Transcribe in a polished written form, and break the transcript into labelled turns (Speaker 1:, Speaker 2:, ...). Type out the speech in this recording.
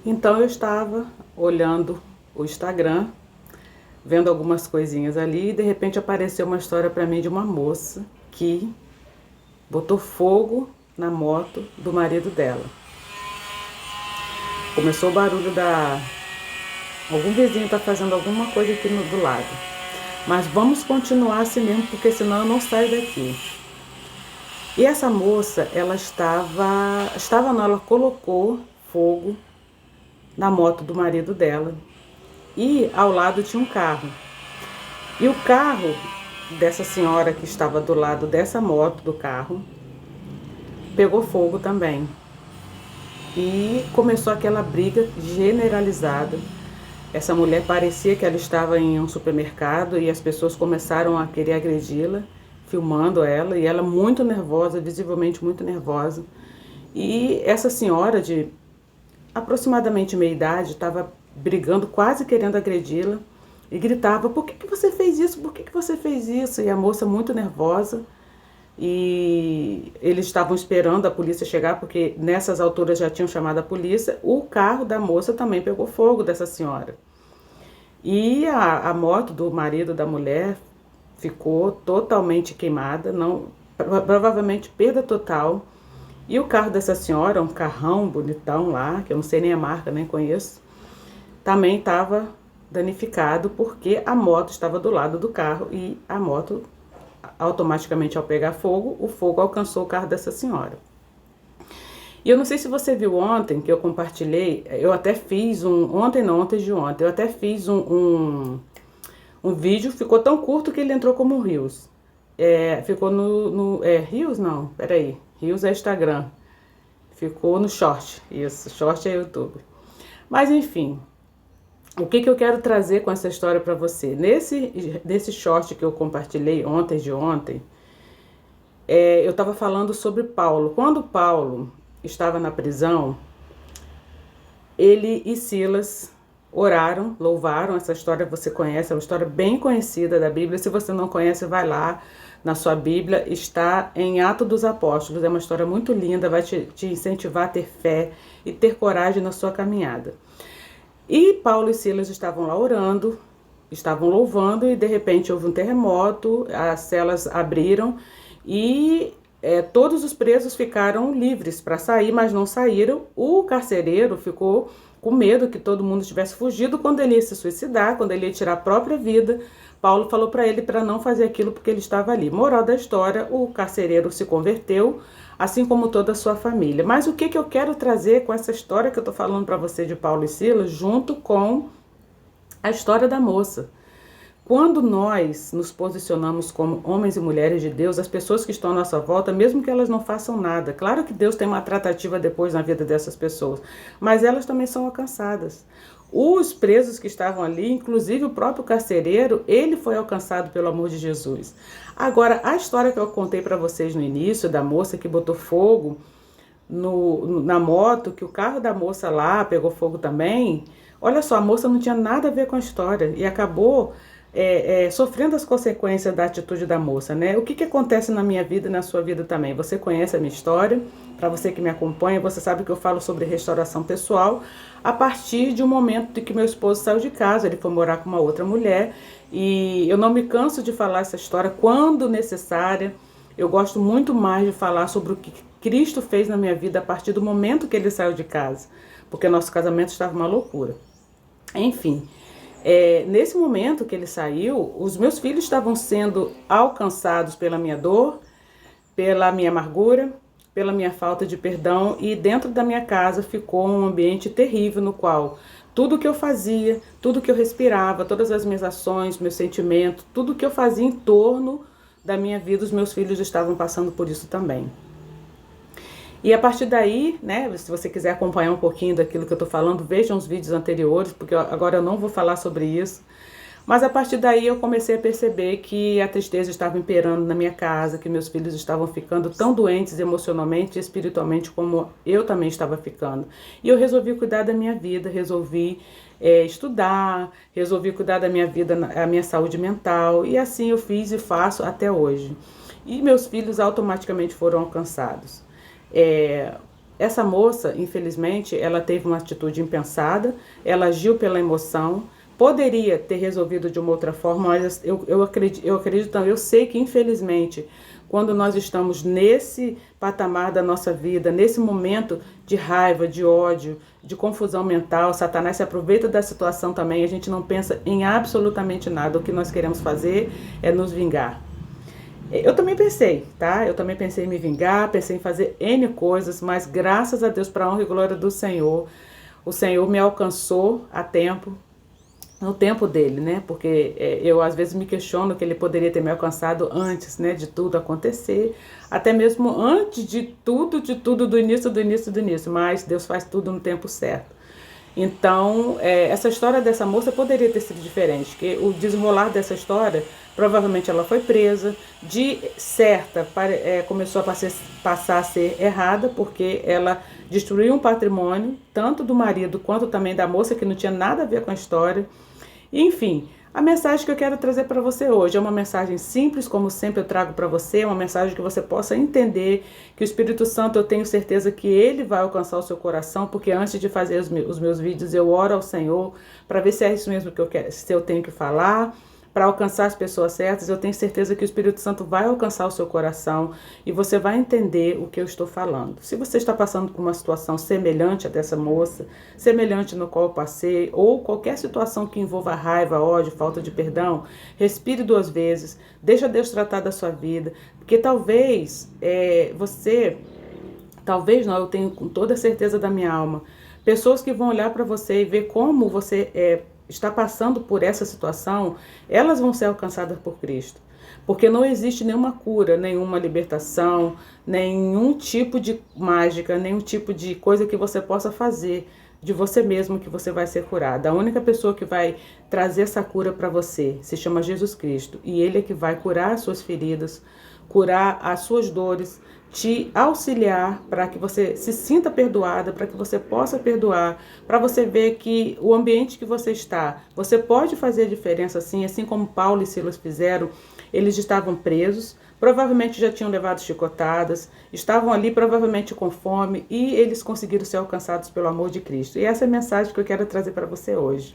Speaker 1: Então eu estava olhando o Instagram, vendo algumas coisinhas ali, e de repente apareceu uma história para mim de uma moça que botou fogo na moto do marido dela. Começou o barulho da... Algum vizinho está fazendo alguma coisa aqui do lado. Mas vamos continuar assim mesmo, porque senão eu não saio daqui. E essa moça, ela colocou fogo na moto do marido dela. E ao lado tinha um carro. E o carro dessa senhora que estava do lado dessa moto do carro pegou fogo também. E começou aquela briga generalizada. Essa mulher parecia que ela estava em um supermercado e as pessoas começaram a querer agredi-la, filmando ela, e ela muito nervosa, visivelmente muito nervosa. E essa senhora de aproximadamente meia idade estava brigando, quase querendo agredi-la, e gritava: por que você fez isso? Por que você fez isso? E a moça muito nervosa, e eles estavam esperando a polícia chegar, porque nessas alturas já tinham chamado a polícia. O carro da moça também pegou fogo, dessa senhora. E a moto do marido da mulher ficou totalmente queimada, não, provavelmente perda total. E o carro dessa senhora, um carrão bonitão lá, que eu não sei nem a marca, nem conheço, também estava danificado, porque a moto estava do lado do carro e a moto, automaticamente ao pegar fogo, o fogo alcançou o carro dessa senhora. E eu não sei se você viu ontem que eu compartilhei, eu até fiz eu até fiz um vídeo, ficou tão curto que ele entrou como Reels. Ficou Reels não, peraí, Reels é Instagram, ficou no Short, isso, Short é YouTube. Mas enfim, o que eu quero trazer com essa história para você? Nesse short que eu compartilhei ontem, eu estava falando sobre Paulo. Quando Paulo estava na prisão, ele e Silas oraram, louvaram. Essa história você conhece, é uma história bem conhecida da Bíblia. Se você não conhece, vai lá na sua Bíblia, está em Atos dos Apóstolos. É uma história muito linda, vai te incentivar a ter fé e ter coragem na sua caminhada. E Paulo e Silas estavam lá orando, estavam louvando, e de repente houve um terremoto, as celas abriram e todos os presos ficaram livres para sair, mas não saíram. O carcereiro ficou com medo que todo mundo tivesse fugido quando ele ia se suicidar, quando ele ia tirar a própria vida. Paulo falou para ele para não fazer aquilo porque ele estava ali. Moral da história, o carcereiro se converteu, assim como toda a sua família. Mas o que eu quero trazer com essa história que eu estou falando para você de Paulo e Silas, junto com a história da moça? Quando nós nos posicionamos como homens e mulheres de Deus, as pessoas que estão à nossa volta, mesmo que elas não façam nada, claro que Deus tem uma tratativa depois na vida dessas pessoas, mas elas também são alcançadas. Os presos que estavam ali, inclusive o próprio carcereiro, ele foi alcançado pelo amor de Jesus. Agora, a história que eu contei para vocês no início, da moça que botou fogo na moto, que o carro da moça lá pegou fogo também, olha só, a moça não tinha nada a ver com a história e acabou sofrendo as consequências da atitude da moça, né? O que acontece na minha vida e na sua vida também? Você conhece a minha história, para você que me acompanha, você sabe que eu falo sobre restauração pessoal a partir de um momento de que meu esposo saiu de casa, ele foi morar com uma outra mulher, e eu não me canso de falar essa história quando necessária. Eu gosto muito mais de falar sobre o que Cristo fez na minha vida a partir do momento que ele saiu de casa, porque nosso casamento estava uma loucura. Enfim, nesse momento que ele saiu, os meus filhos estavam sendo alcançados pela minha dor, pela minha amargura, pela minha falta de perdão, e dentro da minha casa ficou um ambiente terrível no qual tudo que eu fazia, tudo que eu respirava, todas as minhas ações, meus sentimentos, tudo que eu fazia em torno da minha vida, os meus filhos estavam passando por isso também. E a partir daí, né, se você quiser acompanhar um pouquinho daquilo que eu tô falando, vejam os vídeos anteriores, porque agora eu não vou falar sobre isso. Mas a partir daí eu comecei a perceber que a tristeza estava imperando na minha casa, que meus filhos estavam ficando tão doentes emocionalmente e espiritualmente como eu também estava ficando. E eu resolvi cuidar da minha vida, resolvi estudar, resolvi cuidar da minha vida, a minha saúde mental, e assim eu fiz e faço até hoje. E meus filhos automaticamente foram alcançados. essa moça, infelizmente, ela teve uma atitude impensada, ela agiu pela emoção, poderia ter resolvido de uma outra forma, mas eu sei que infelizmente, quando nós estamos nesse patamar da nossa vida, nesse momento de raiva, de ódio, de confusão mental, Satanás se aproveita da situação também, a gente não pensa em absolutamente nada, o que nós queremos fazer é nos vingar. Eu também pensei, tá? Eu também pensei em me vingar, pensei em fazer N coisas, mas graças a Deus, para a honra e glória do Senhor, o Senhor me alcançou a tempo, no tempo dele, né? Porque eu às vezes me questiono que ele poderia ter me alcançado antes, né? De tudo acontecer, até mesmo antes de tudo, do início, mas Deus faz tudo no tempo certo. Então, essa história dessa moça poderia ter sido diferente, que o desenrolar dessa história, provavelmente ela foi presa, de certa começou a passar a ser errada, porque ela destruiu um patrimônio, tanto do marido quanto também da moça, que não tinha nada a ver com a história. Enfim, a mensagem que eu quero trazer para você hoje é uma mensagem simples, como sempre eu trago para você, uma mensagem que você possa entender que o Espírito Santo, eu tenho certeza que ele vai alcançar o seu coração, porque antes de fazer os meus vídeos eu oro ao Senhor para ver se é isso mesmo que eu quero, se eu tenho que falar, para alcançar as pessoas certas. Eu tenho certeza que o Espírito Santo vai alcançar o seu coração e você vai entender o que eu estou falando. Se você está passando por uma situação semelhante a dessa moça, semelhante no qual eu passei, ou qualquer situação que envolva raiva, ódio, falta de perdão, respire 2 vezes, deixa Deus tratar da sua vida, porque talvez talvez não, eu tenho com toda a certeza da minha alma, pessoas que vão olhar para você e ver como você está passando por essa situação, elas vão ser alcançadas por Cristo. Porque não existe nenhuma cura, nenhuma libertação, nenhum tipo de mágica, nenhum tipo de coisa que você possa fazer de você mesmo que você vai ser curada. A única pessoa que vai trazer essa cura para você se chama Jesus Cristo. E Ele é que vai curar as suas feridas, curar as suas dores, te auxiliar para que você se sinta perdoada, para que você possa perdoar, para você ver que o ambiente que você está, você pode fazer a diferença sim, assim como Paulo e Silas fizeram. Eles estavam presos, provavelmente já tinham levado chicotadas, estavam ali provavelmente com fome e eles conseguiram ser alcançados pelo amor de Cristo. E essa é a mensagem que eu quero trazer para você hoje.